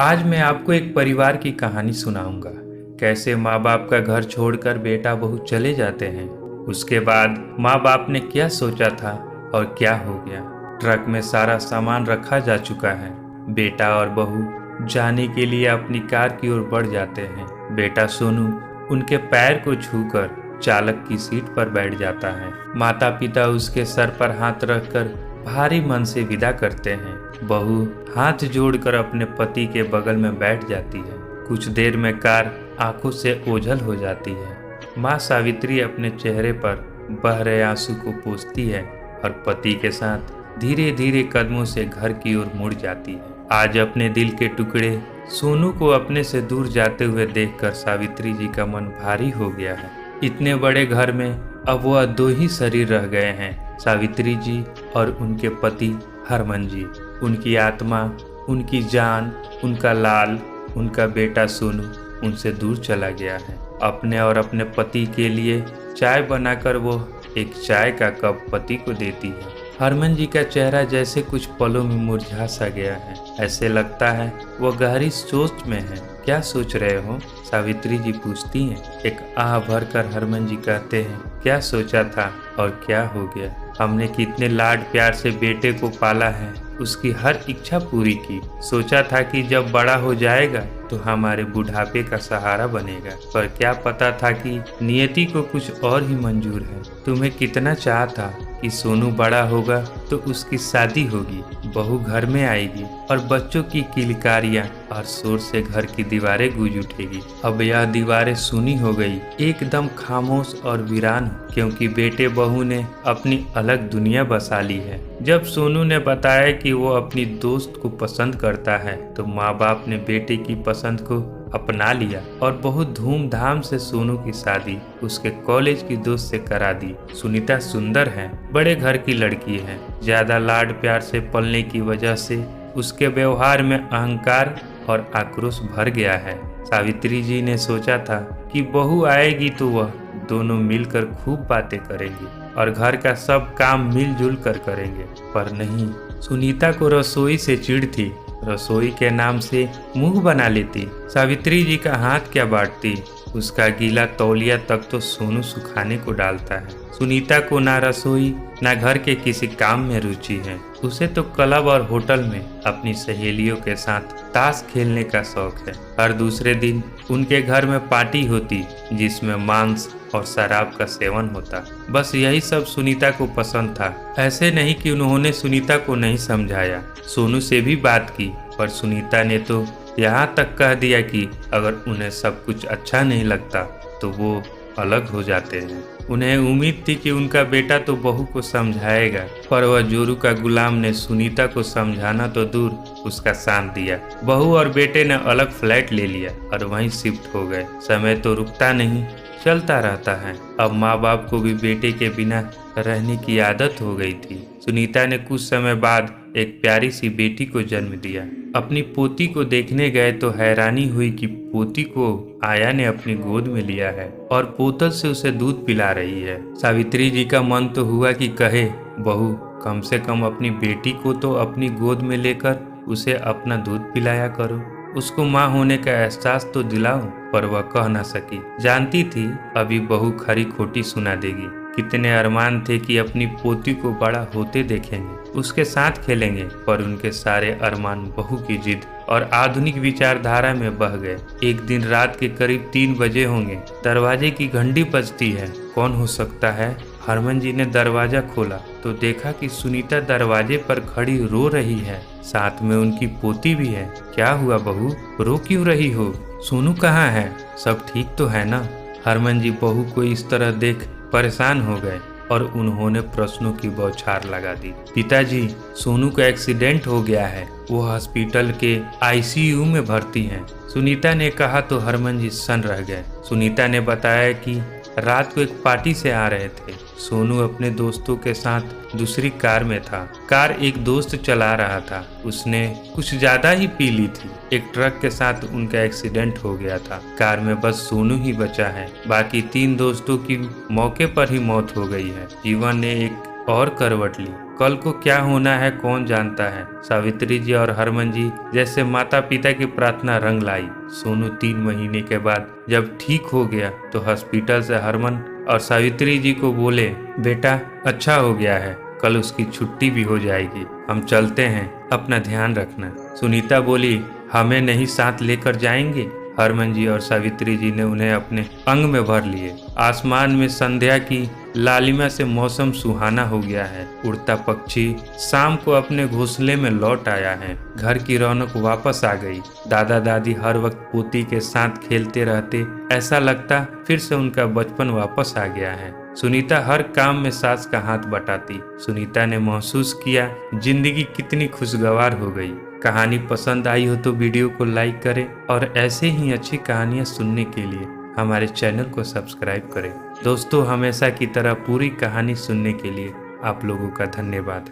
आज मैं आपको एक परिवार की कहानी सुनाऊंगा। कैसे माँ बाप का घर छोड़कर बेटा बहू चले जाते हैं। उसके बाद माँ बाप ने क्या सोचा था और क्या हो गया। ट्रक में सारा सामान रखा जा चुका है। बेटा और बहू जाने के लिए अपनी कार की ओर बढ़ जाते हैं। बेटा सोनू उनके पैर को छूकर चालक की सीट पर बैठ जाता है। माता पिता उसके सर पर हाथ रखकर भारी मन से विदा करते हैं। बहू हाथ जोड़कर अपने पति के बगल में बैठ जाती है। कुछ देर में कार आंखों से ओझल हो जाती है। माँ सावित्री अपने चेहरे पर बह रहे आंसू को पोंछती है और पति के साथ धीरे धीरे कदमों से घर की ओर मुड़ जाती है। आज अपने दिल के टुकड़े सोनू को अपने से दूर जाते हुए देखकर सावित्री जी का मन भारी हो गया है। इतने बड़े घर में अब वह दो ही शरीर रह गए हैं, सावित्री जी और उनके पति हरमन जी। उनकी आत्मा, उनकी जान, उनका लाल, उनका बेटा सोनू उनसे दूर चला गया है। अपने और अपने पति के लिए चाय बनाकर वो एक चाय का कप पति को देती है। हरमन जी का चेहरा जैसे कुछ पलों में मुरझा सा गया है। ऐसे लगता है वो गहरी सोच में है। क्या सोच रहे हो? सावित्री जी पूछती हैं। एक आह भरकर हरमन जी कहते हैं, क्या सोचा था और क्या हो गया। हमने कितने लाड प्यार से बेटे को पाला है, उसकी हर इच्छा पूरी की। सोचा था कि जब बड़ा हो जाएगा तो हमारे बुढ़ापे का सहारा बनेगा, पर क्या पता था कि नियति को कुछ और ही मंजूर है। तुम्हें कितना चाह था कि सोनू बड़ा होगा तो उसकी शादी होगी, बहू घर में आएगी और बच्चों की किलकारियां और शोर से घर की दीवारें गूंज उठेगी। अब यह दीवारें सुनी हो गई, एकदम खामोश और वीरान, क्योंकि बेटे बहू ने अपनी अलग दुनिया बसा ली है। जब सोनू ने बताया कि वो अपनी दोस्त को पसंद करता है तो माँ बाप ने बेटे की पसंद को अपना लिया और बहुत धूमधाम से सोनू की शादी उसके कॉलेज की दोस्त से करा दी। सुनीता सुंदर है, बड़े घर की लड़की है। ज्यादा लाड प्यार से पलने की वजह से उसके व्यवहार में अहंकार और आक्रोश भर गया है। सावित्री जी ने सोचा था कि बहू आएगी तो वह दोनों मिलकर खूब बातें करेंगे और घर का सब काम मिलजुल कर करेंगे, पर नहीं। सुनीता को रसोई से चिढ़ थी। रसोई के नाम से मुंह बना लेती। सावित्री जी का हाथ क्या बांटती। उसका गीला तौलिया तक तो सोनू सुखाने को डालता है। सुनीता को ना रसोई ना घर के किसी काम में रुचि है। उसे तो क्लब और होटल में अपनी सहेलियों के साथ ताश खेलने का शौक है। हर दूसरे दिन उनके घर में पार्टी होती जिसमें मांस और शराब का सेवन होता। बस यही सब सुनीता को पसंद था। ऐसे नहीं कि उन्होंने सुनीता को नहीं समझाया, सोनू से भी बात की, पर सुनीता ने तो यहाँ तक कह दिया कि अगर उन्हें सब कुछ अच्छा नहीं लगता तो वो अलग हो जाते हैं। उन्हें उम्मीद थी कि उनका बेटा तो बहू को समझाएगा, पर वह जोरू का गुलाम ने सुनीता को समझाना तो दूर उसका साथ दिया। बहू और बेटे ने अलग फ्लैट ले लिया और वहीं शिफ्ट हो गए। समय तो रुकता नहीं, चलता रहता है। अब माँ बाप को भी बेटे के बिना रहने की आदत हो गई थी। सुनीता ने कुछ समय बाद एक प्यारी सी बेटी को जन्म दिया। अपनी पोती को देखने गए तो हैरानी हुई कि पोती को आया ने अपनी गोद में लिया है और बोतल से उसे दूध पिला रही है। सावित्री जी का मन तो हुआ कि कहे, बहू कम से कम अपनी बेटी को तो अपनी गोद में लेकर उसे अपना दूध पिलाया करो, उसको माँ होने का एहसास तो दिलाओ, पर वह कह न सकी। जानती थी अभी बहू खरी खोटी सुना देगी। कितने अरमान थे कि अपनी पोती को बड़ा होते देखेंगे, उसके साथ खेलेंगे, पर उनके सारे अरमान बहू की जिद और आधुनिक विचारधारा में बह गए। एक दिन रात के करीब 3 बजे होंगे। दरवाजे की घंटी बजती है। कौन हो सकता है? हरमन जी ने दरवाजा खोला तो देखा कि सुनीता दरवाजे पर खड़ी रो रही है, साथ में उनकी पोती भी है। क्या हुआ बहू, रो क्यों रही हो? सोनू कहाँ है? सब ठीक तो है ना? हरमन जी बहू को इस तरह देख परेशान हो गए और उन्होंने प्रश्नों की बौछार लगा दी। पिताजी, सोनू का एक्सीडेंट हो गया है, वो हॉस्पिटल के आईसीयू में भर्ती हैं। सुनीता ने कहा तो हरमन जी सन रह गए। सुनीता ने बताया कि रात को एक पार्टी से आ रहे थे। सोनू अपने दोस्तों के साथ दूसरी कार में था। कार एक दोस्त चला रहा था, उसने कुछ ज्यादा ही पी ली थी। एक ट्रक के साथ उनका एक्सीडेंट हो गया था। कार में बस सोनू ही बचा है, बाकी 3 दोस्तों की मौके पर ही मौत हो गई है। जीवन ने एक और करवट ली। कल को क्या होना है कौन जानता है। सावित्री जी और हरमन जी जैसे माता पिता की प्रार्थना रंग लाई। सोनू 3 महीने के बाद जब ठीक हो गया तो हॉस्पिटल से हरमन और सावित्री जी को बोले, बेटा अच्छा हो गया है, कल उसकी छुट्टी भी हो जाएगी, हम चलते हैं, अपना ध्यान रखना। सुनीता बोली, हमें नहीं साथ लेकर जाएंगे। हरमन जी और सावित्री जी ने उन्हें अपने अंग में भर लिए। आसमान में संध्या की लालिमा से मौसम सुहाना हो गया है। उड़ता पक्षी शाम को अपने घोंसले में लौट आया है। घर की रौनक वापस आ गई। दादा दादी हर वक्त पोती के साथ खेलते रहते, ऐसा लगता फिर से उनका बचपन वापस आ गया है। सुनीता हर काम में सास का हाथ बटाती। सुनीता ने महसूस किया जिंदगी कितनी खुशगवार हो गई। कहानी पसंद आई हो तो वीडियो को लाइक करें और ऐसे ही अच्छी कहानियां सुनने के लिए हमारे चैनल को सब्सक्राइब करें। दोस्तों, हमेशा की तरह पूरी कहानी सुनने के लिए आप लोगों का धन्यवाद।